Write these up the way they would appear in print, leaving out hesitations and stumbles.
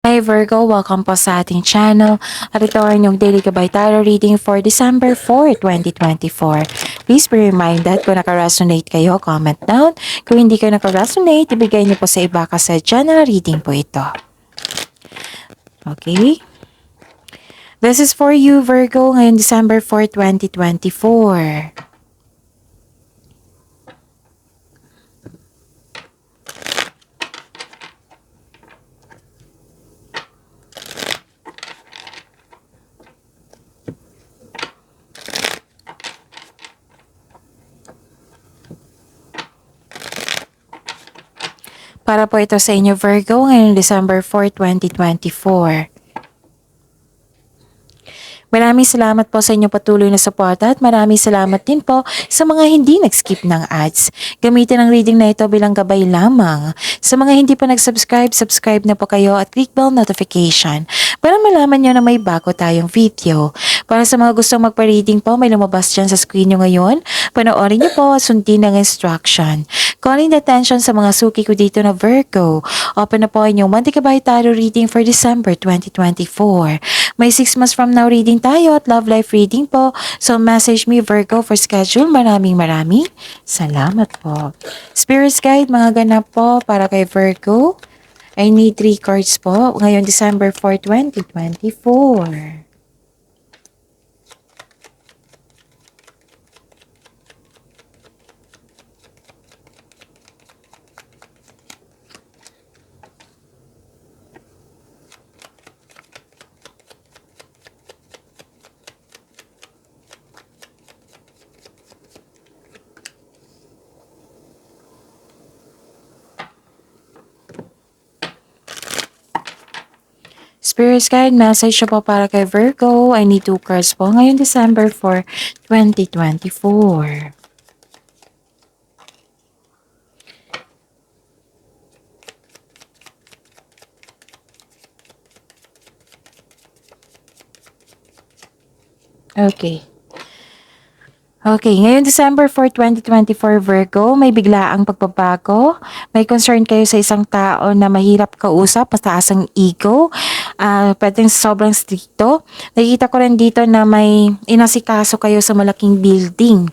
Hi Virgo, welcome po sa ating channel at ito ay inyong daily gabay tarot reading for December 4, 2024. Please be reminded kung naka-resonate kayo, comment down. Kung hindi kayo naka-resonate, ibigay niyo po sa iba kasi general reading po ito. Okay? This is for you Virgo ngayon December 4, 2024. Para po ito sa inyo Virgo ngayong December 4, 2024. Maraming salamat po sa inyong patuloy na suporta at maraming salamat din po sa mga hindi nag-skip ng ads. Gamitin ang reading na ito bilang gabay lamang. Sa mga hindi pa nag-subscribe, subscribe na po kayo at click bell notification para malaman nyo na may bago tayong video. Para sa mga gustong magpa-reading po, may lumabas dyan sa screen nyo ngayon. Panoorin nyo po at sundin ang instruction. Calling the attention sa mga suki ko dito na Virgo. Open na po inyong Monthly Gabay Tarot reading for December 2024. May 6 months from now reading tayo at love life reading po. So message me Virgo for schedule. Maraming salamat po. Spirits guide mga ganap po para kay Virgo. I need 3 cards po ngayon December 4, 2024. Spirits guide message po para kay Virgo. I need 2 cards po ngayon December 4, 2024. Okay. Okay, ngayon December 4, 2024 Virgo, may biglaang pagbabago. May concern kayo sa isang tao na mahirap kausap, mataas ang ego, pwedeng sobrang stricto. Nakikita ko rin dito na may inasikaso kayo sa malaking building.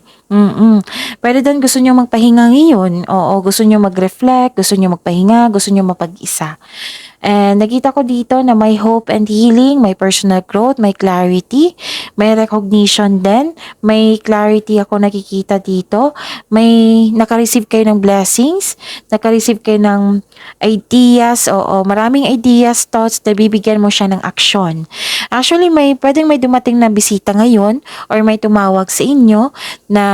Pwede doon gusto nyo magpahinga ngayon. Oo, gusto nyo mag-reflect, gusto nyo magpahinga, gusto nyo mapag-isa. And nakita ko dito na may hope and healing, may personal growth, may clarity, may recognition din, may clarity ako nakikita dito, may naka-receive kayo ng blessings, naka-receive kayo ng ideas, oo, maraming ideas, thoughts, na bibigyan mo siya ng action. Actually, pwedeng may dumating na bisita ngayon or may tumawag sa inyo na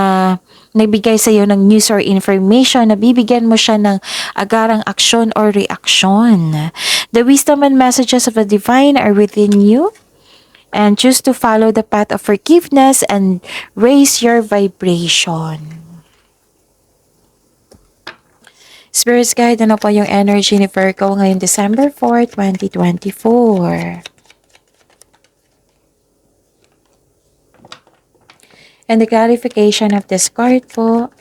nagbigay sa iyo ng news or information na bibigyan mo siya ng agarang action or reaction. The wisdom and messages of the divine are within you, and choose to follow the path of forgiveness and raise your vibration. Spirits guide, ano po yung energy ni Virgo ngayon December 4, 2024? And the clarification of this card po.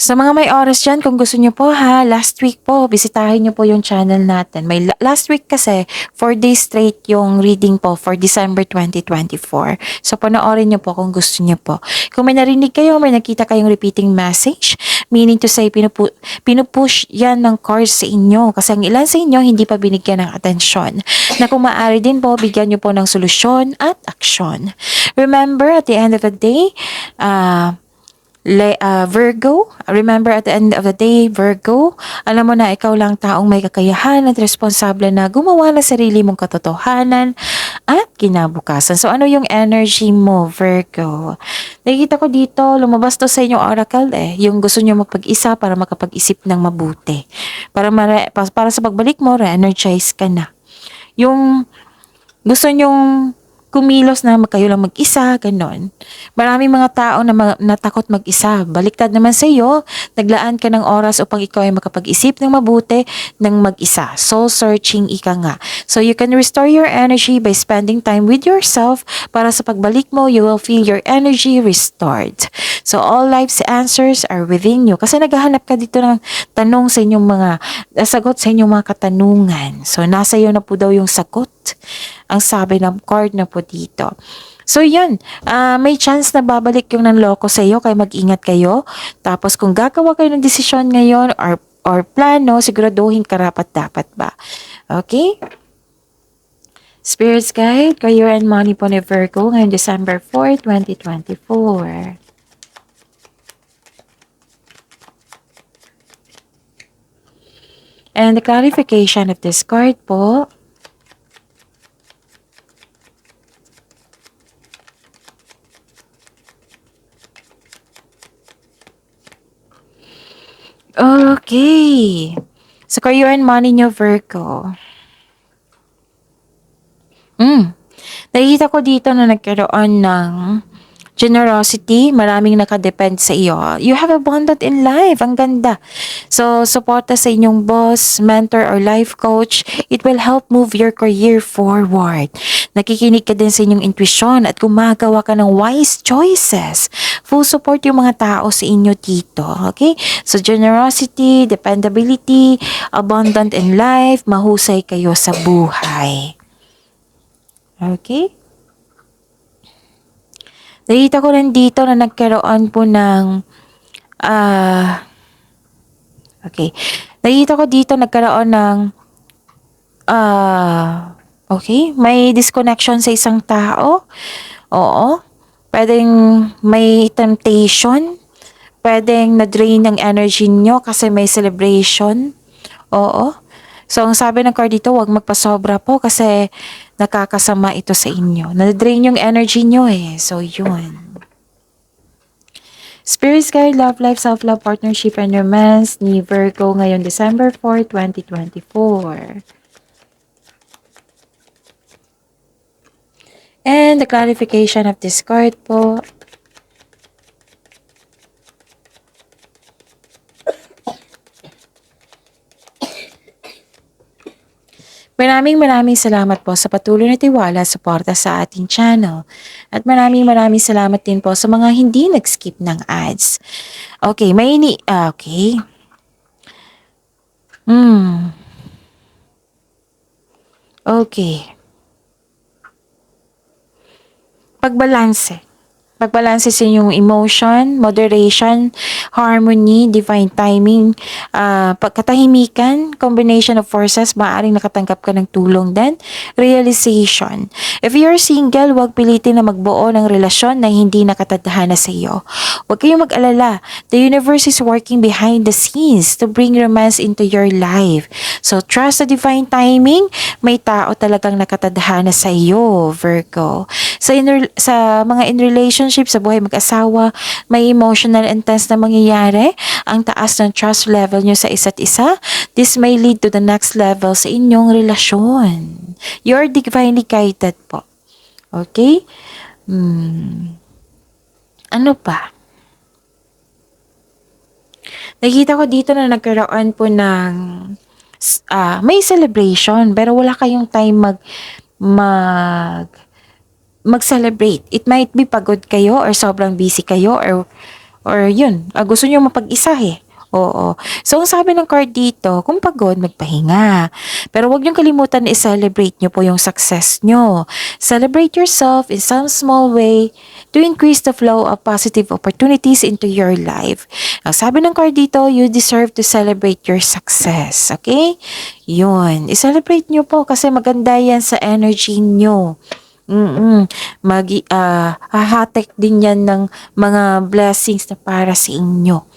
Sa mga may oras dyan, kung gusto nyo po last week po, bisitahin nyo po yung channel natin. May last week kasi, 4 days straight yung reading po for December 2024. So, panoorin nyo po kung gusto nyo po. Kung may narinig kayo, may nakita kayong repeating message, meaning to say, pinupush yan ng cards sa inyo. Kasi ang ilan sa inyo, hindi pa binigyan ng atensyon. Na kung maaari din po, bigyan nyo po ng solusyon at aksyon. Remember, at the end of the day, Virgo, remember at the end of the day, Virgo, alam mo na ikaw lang taong may kakayahan at responsable na gumawa ng sarili mong katotohanan at kinabukasan. So, ano yung energy mo, Virgo? Nakikita ko dito, lumabas to sa inyong oracle yung gusto nyo magpag-isa para makapag-isip ng mabuti. Para sa pagbalik mo, re-energize ka na. Yung gusto nyong kumilos na kayo lang mag-isa, ganon. Maraming mga tao na natakot mag-isa. Baliktad naman sa iyo, naglaan ka ng oras upang ikaw ay makapag-isip ng mabuti ng mag-isa. Soul searching ika nga. So you can restore your energy by spending time with yourself para sa pagbalik mo, you will feel your energy restored. So all life's answers are within you. Kasi naghahanap ka dito ng tanong sa inyong mga, sagot sa inyong mga katanungan. So nasa iyo na po daw yung sagot. Ang sabi ng card na po dito. So yun, may chance na babalik yung nanloko sa iyo, kaya mag-ingat kayo. Tapos kung gagawa kayo ng desisyon ngayon or plano, siguraduhin karapat-dapat ba. Okay? Spirits Guide, Career and Money po ni Virgo ngayong December 4, 2024. And the clarification of this card po, okay. So, career and money nyo, Virgo. Nakikita ko dito na nagkaroon ng generosity, maraming nakadepend sa iyo. You have abundant in life. Ang ganda. So, suporta sa inyong boss, mentor, or life coach. It will help move your career forward. Nakikinig ka din sa inyong intuition at gumagawa ka ng wise choices. Full support yung mga tao sa inyo dito. Okay? So, generosity, dependability, abundant in life, mahusay kayo sa buhay. Okay? Nakita ko rin dito na nagkaroon po ng, okay. Nakita ko dito nagkaroon ng, okay, may disconnection sa isang tao. Oo. Pwedeng may temptation. Pwedeng na-drain ng energy nyo kasi may celebration. Oo. So, ang sabi ng card dito, huwag magpasobra po kasi nakakasama ito sa inyo. Na-drain yung energy nyo eh. So, yun. Spirit Guide, Love Life, Self-Love, Partnership, and Romance ni Virgo ngayon December 4, 2024. And the clarification of this card po, maraming salamat po sa patuloy na tiwala at suporta sa ating channel. At maraming salamat din po sa mga hindi nag-skip ng ads. Okay, okay. Okay. Pagbalanse sa inyong emotion, moderation, harmony, divine timing, pagkatahimikan, combination of forces, maaaring nakatanggap ka ng tulong din, realization. If you're single, huwag pilitin na magbuo ng relasyon na hindi nakatadhana sa iyo. Huwag kayong mag-alala. The universe is working behind the scenes to bring romance into your life. So, trust the divine timing. May tao talagang nakatadhana sa iyo, Virgo. Sa mga in relationship, sa buhay mag-asawa, may emotional intense na mangyayari. Ang taas ng trust level nyo sa isa't isa. This may lead to the next level sa inyong relasyon. You're divinely guided po. Okay? Ano pa? Nakita ko dito na nagkaroon po ng may celebration pero wala kayong time mag-celebrate. It might be pagod kayo or sobrang busy kayo or yun, gusto nyo mapag-isa eh. Oo. So, ang sabi ng card dito, kung pagod, magpahinga. Pero huwag niyong kalimutan na i-celebrate nyo po yung success nyo. Celebrate yourself in some small way to increase the flow of positive opportunities into your life. Ang sabi ng card dito, you deserve to celebrate your success. Okay? Yun. I-celebrate nyo po kasi maganda yan sa energy nyo. Hahatek din yan ng mga blessings na para sa inyo.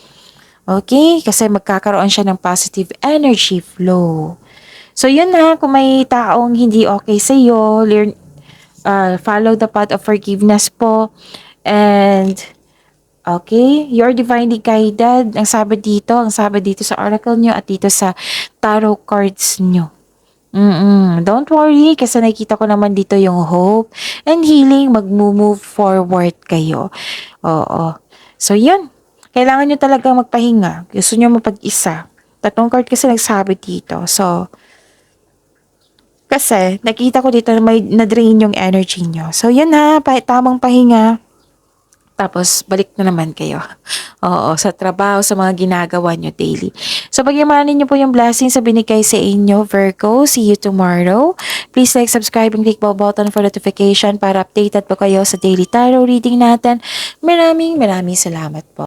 Okay? Kasi magkakaroon siya ng positive energy flow. So, yun na. Kung may taong hindi okay sa iyo, follow the path of forgiveness po. And, okay? You're divinely guided. Ang sabi dito sa oracle nyo at dito sa tarot cards nyo. Don't worry kasi nakikita ko naman dito yung hope and healing, mag-move forward kayo. Oo. So, yun. Kailangan nyo talaga magpahinga. Gusto nyo mapag-isa. Tatlong card kasi nagsabi dito. So, kasi nakita ko dito na may na-drain yung energy nyo. So, yun ha. Tamang pahinga. Tapos, balik na naman kayo. Oo, sa trabaho, sa mga ginagawa nyo daily. So, pagyamanin nyo po yung blessings sa binigay sa inyo, Virgo. See you tomorrow. Please like, subscribe, and click bell button for notification para updated po kayo sa daily tarot reading natin. Maraming salamat po.